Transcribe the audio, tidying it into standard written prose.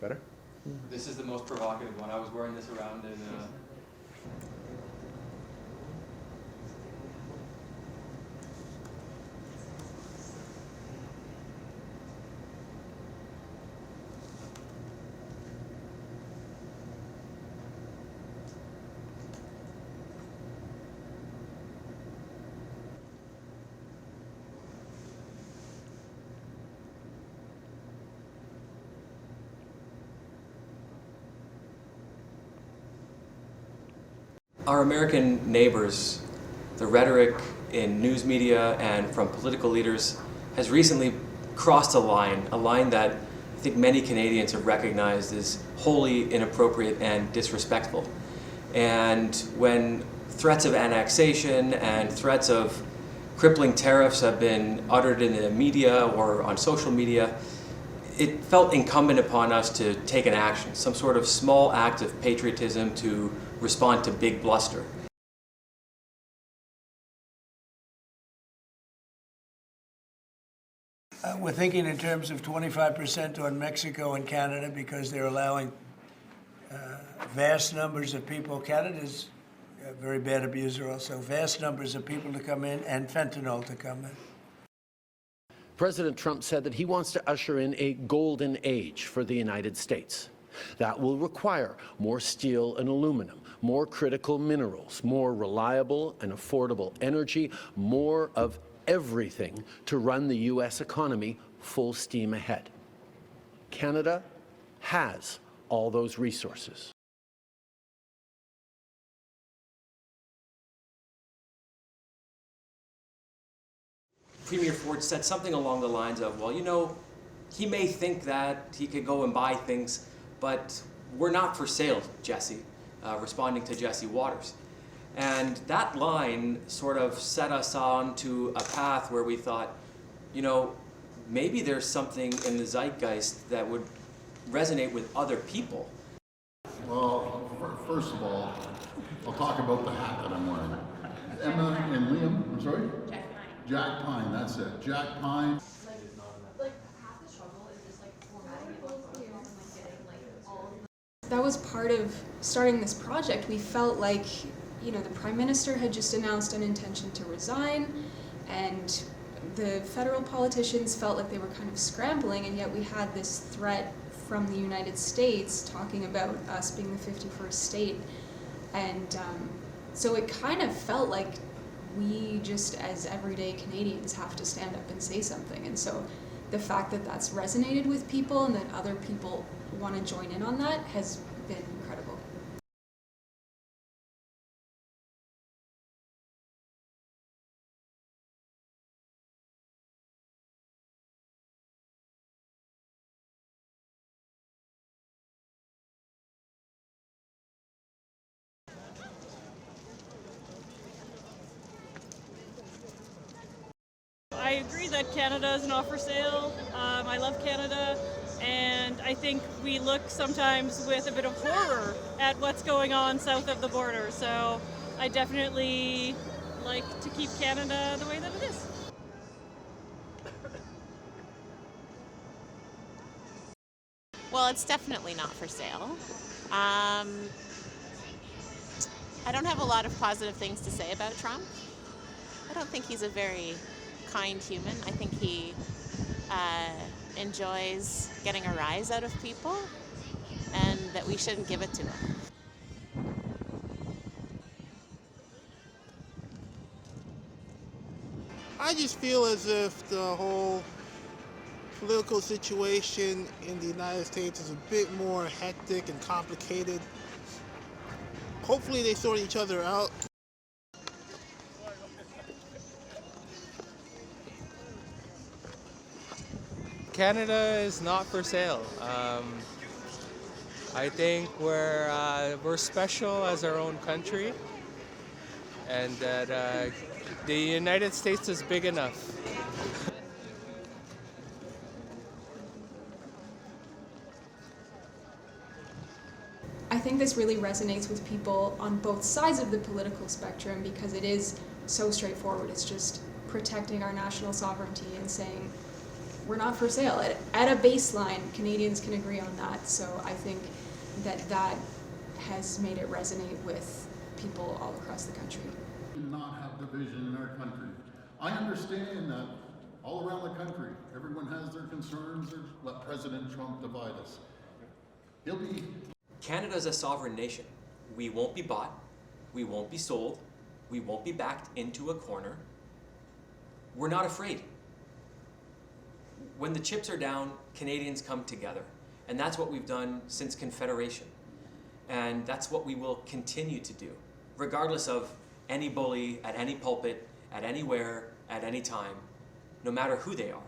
Better? This is the most provocative one. I was wearing this around and our American neighbors, the rhetoric in news media and from political leaders has recently crossed a line that I think many Canadians have recognized as wholly inappropriate and disrespectful. And when threats of annexation and threats of crippling tariffs have been uttered in the media or on social media, it felt incumbent upon us to take an action, some sort of small act of patriotism to respond to big bluster. We're thinking in terms of 25% on Mexico and Canada because they're allowing vast numbers of people. Canada's a very bad abuser also. Vast numbers of people to come in and fentanyl to come in. President Trump said that he wants to usher in a golden age for the United States. That will require more steel and aluminum, more critical minerals, more reliable and affordable energy, more of everything to run the U.S. economy full steam ahead. Canada has all those resources. Premier Ford said something along the lines of, well, you know, he may think that he could go and buy things, but we're not for sale, Jesse, responding to Jesse Waters. And that line sort of set us on to a path where we thought, you know, maybe there's something in the zeitgeist that would resonate with other people. Well, first of all, I'll talk about the hat that I'm wearing. Emma and Liam, I'm sorry? Jackpine, that's it. Jackpine. Like half the struggle is just like formatting it and like getting like all of the... That was part of starting this project. We felt like, you know, the Prime Minister had just announced an intention to resign, and the federal politicians felt like they were kind of scrambling, and yet we had this threat from the United States talking about us being the 51st state. And so it kind of felt like we just, as everyday Canadians, have to stand up and say something. And so the fact that that's resonated with people and that other people want to join in on that has been incredible. I agree that Canada is not for sale. I love Canada, and I think we look sometimes with a bit of horror at what's going on south of the border. So I definitely like to keep Canada the way that it is. Well, it's definitely not for sale. I don't have a lot of positive things to say about Trump. I don't think he's a very kind human. I think he enjoys getting a rise out of people, and that we shouldn't give it to him. I just feel as if the whole political situation in the United States is a bit more hectic and complicated. Hopefully they sort each other out. Canada is not for sale. I think we're special as our own country, and that the United States is big enough. I think this really resonates with people on both sides of the political spectrum because it is so straightforward. It's just protecting our national sovereignty and saying we're not for sale. At a baseline, Canadians can agree on that. So I think that has made it resonate with people all across the country. We do not have division in our country. I understand that all around the country, everyone has their concerns. Let President Trump divide us. Canada's a sovereign nation. We won't be bought. We won't be sold. We won't be backed into a corner. We're not afraid. When the chips are down, Canadians come together. And that's what we've done since Confederation. And that's what we will continue to do, regardless of any bully at any pulpit, at anywhere, at any time, no matter who they are.